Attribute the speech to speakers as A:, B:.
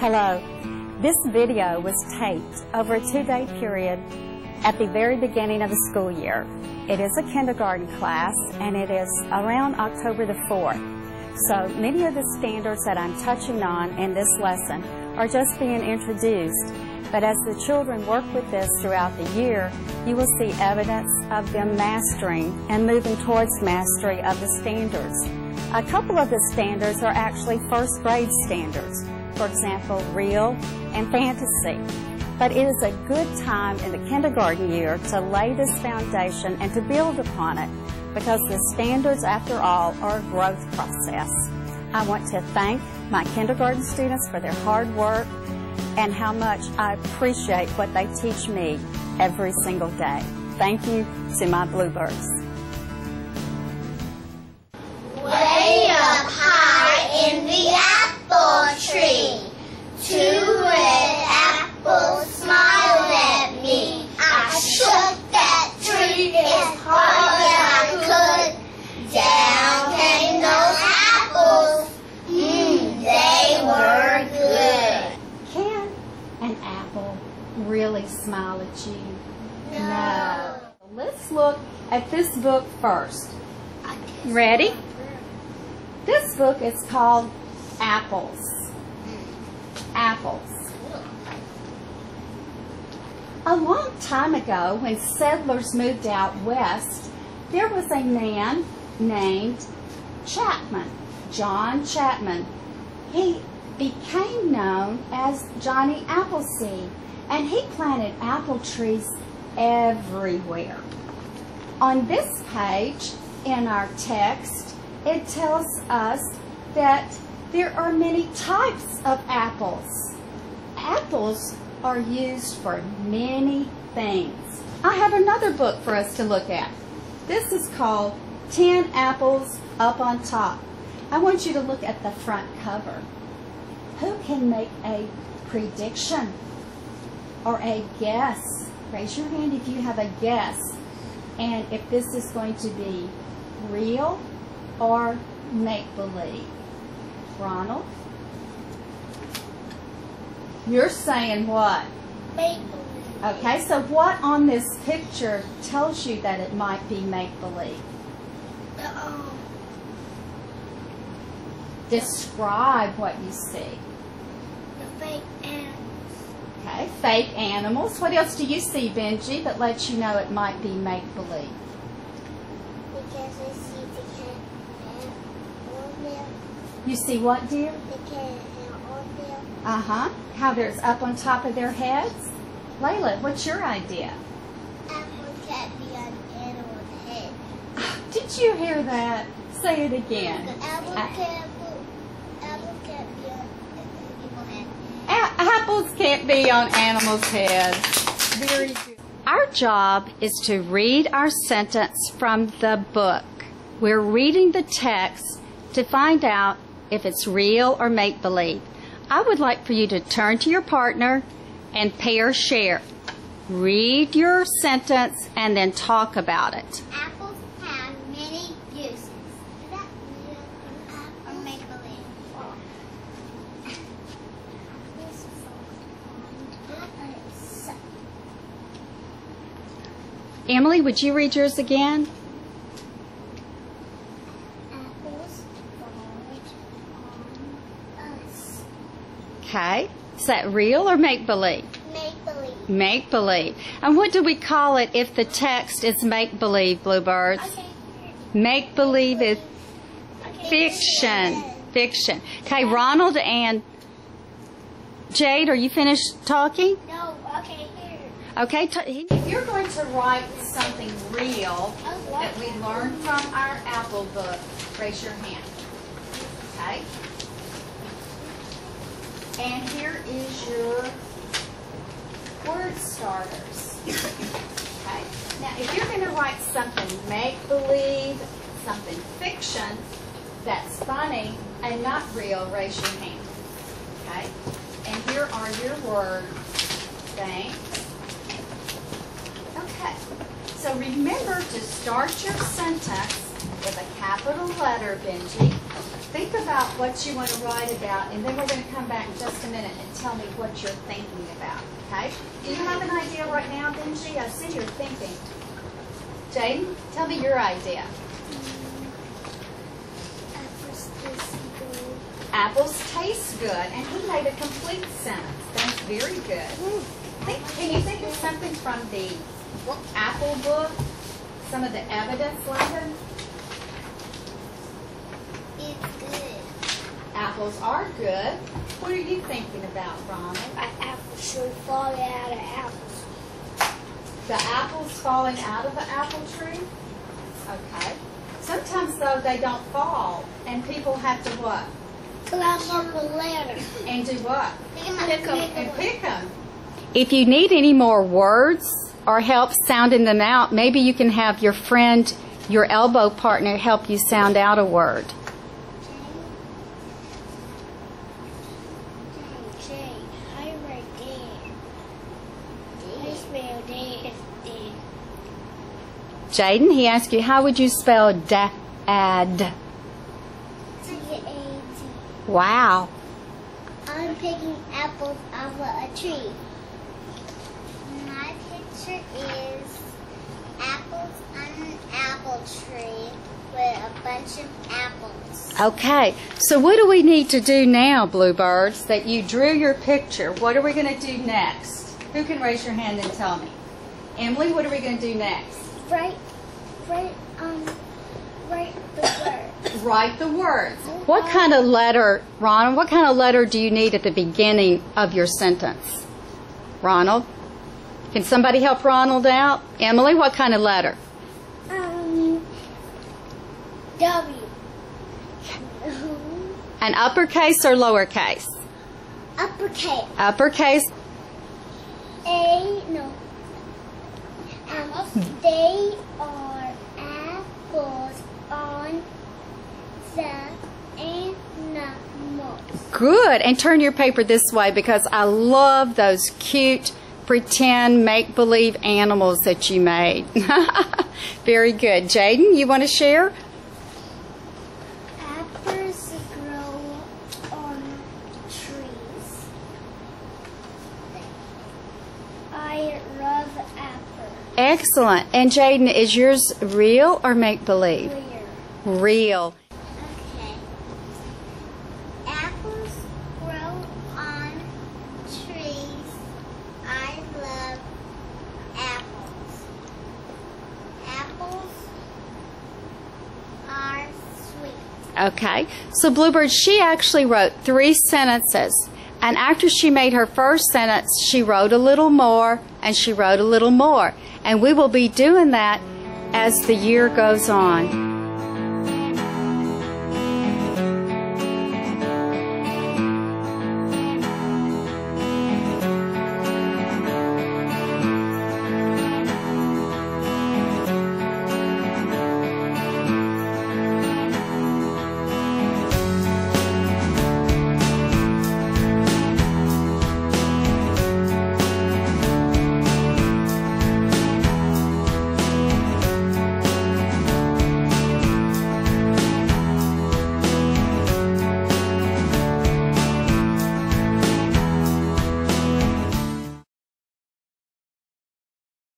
A: Hello. This video was taped over a 2-day period at the very beginning of the school year. It is a kindergarten class and it is around October the 4th. So many of the standards that I'm touching on in this lesson are just being introduced. But as the children work with this throughout the year, you will see evidence of them mastering and moving towards mastery of the standards. A couple of the standards are actually first grade standards. For example, real and fantasy. But it is a good time in the kindergarten year to lay this foundation and to build upon it, because the standards, after all, are a growth process. I want to thank my kindergarten students for their hard work and how much I appreciate what they teach me every single day. Thank you to my bluebirds.
B: Way up high in the apple tree, 2 red apples smiled at me. I shook that tree as hard as I could. Down came those apples. They were good.
A: Can an apple really smile at you? No. Let's look at this book first. Ready? This book is called Apples. Apples. A long time ago, when settlers moved out west, there was a man named Chapman, John Chapman. He became known as Johnny Appleseed, and he planted apple trees everywhere. On this page in our text, it tells us that there are many types of apples. Apples are used for many things. I have another book for us to look at. This is called 10 Apples Up on Top. I want you to look at the front cover. Who can make a prediction or a guess? Raise your hand if you have a guess, and if this is going to be real or make-believe. Ronald? You're saying what?
B: Make-believe.
A: Okay, so what on this picture tells you that it might be make-believe? Describe what you see.
B: The fake animals.
A: Okay, fake animals. What else do you see, Benji, that lets you know it might be make-believe?
B: Because I see the cat and on there.
A: You see what, dear?
B: The cat and on there.
A: Uh-huh. How there's up on top of their heads? Layla, what's your idea?
B: Apple can't be on animal's head.
A: Did you hear that? Say it again.
B: The apple can't be on animal's head.
A: Apples can't be on animals' heads. Very good. Our job is to read our sentence from the book. We're reading the text to find out if it's real or make-believe. I would like for you to turn to your partner and pair share. Read your sentence and then talk about it.
B: Apples have many uses. Is that real or make-believe?
A: Emily, would you read yours again?
B: Apples fall on us.
A: Okay. Is that real or make-believe?
B: Make-believe.
A: Make-believe. And what do we call it if the text is make-believe, Bluebirds?
B: Okay.
A: Make-believe is
B: Okay.
A: fiction. Fiction. Okay, Ronald and Jade, are you finished talking?
B: No, okay, here.
A: Okay, if you're going to write something real that we learned from our Apple book, raise your hand. Okay? And here is your word starters. Okay? Now, if you're going to write something make-believe, something fiction, that's funny and not real, raise your hand. Okay? And here are your words. Thanks. Okay. So remember to start your sentence with a capital letter, Benji. Think about what you want to write about, and then we're going to come back in just a minute and tell me what you're thinking about, okay? Do you have an idea right now, Benji? I see you're thinking. Jaden, tell me your idea.
B: Apples taste good.
A: Apples taste good, and he made a complete sentence. That's very good. Can you think of something from the apple book? Some of the evidence lesson?
B: It's good.
A: Apples are good. What are you thinking about, Ronald?
B: Apples should fall out of apples.
A: The apples falling out of the apple tree? Okay. Sometimes, though, they don't fall, and people have to what?
B: Climb up a ladder.
A: And do what?
B: Pick them.
A: And pick them. If you need any more words or help sounding them out, maybe you can have your friend, your elbow partner, help you sound out a word.
B: I write dad. I spell dad.
A: Jaden, he asked you, how would you spell dad?
B: D-A-D.
A: Wow.
B: I'm picking apples off of a tree. My picture is apples on an apple tree with a bunch of apples.
A: Okay, so what do we need to do now, Bluebirds, that you drew your picture? What are we going to do next? Who can raise your hand and tell me? Emily, what are we going to do next?
B: Write the word.
A: Write the words. What kind of letter, Ronald, what kind of letter do you need at the beginning of your sentence? Ronald? Can somebody help Ronald out? Emily, what kind of letter?
B: W.
A: An uppercase or lowercase?
B: Uppercase.
A: Uppercase.
B: They are apples on the animals.
A: Good. And turn your paper this way because I love those cute pretend make-believe animals that you made. Very good. Jaden, you want to share?
B: Apples grow on trees. I love apples.
A: Excellent. And Jaden, is yours real or make-believe?
B: Real.
A: Real.
B: Okay. Apples grow on trees. I love apples. Apples are sweet.
A: Okay. So Bluebird, she actually wrote 3 sentences. And after she made her first sentence, she wrote a little more, and she wrote a little more. And we will be doing that as the year goes on.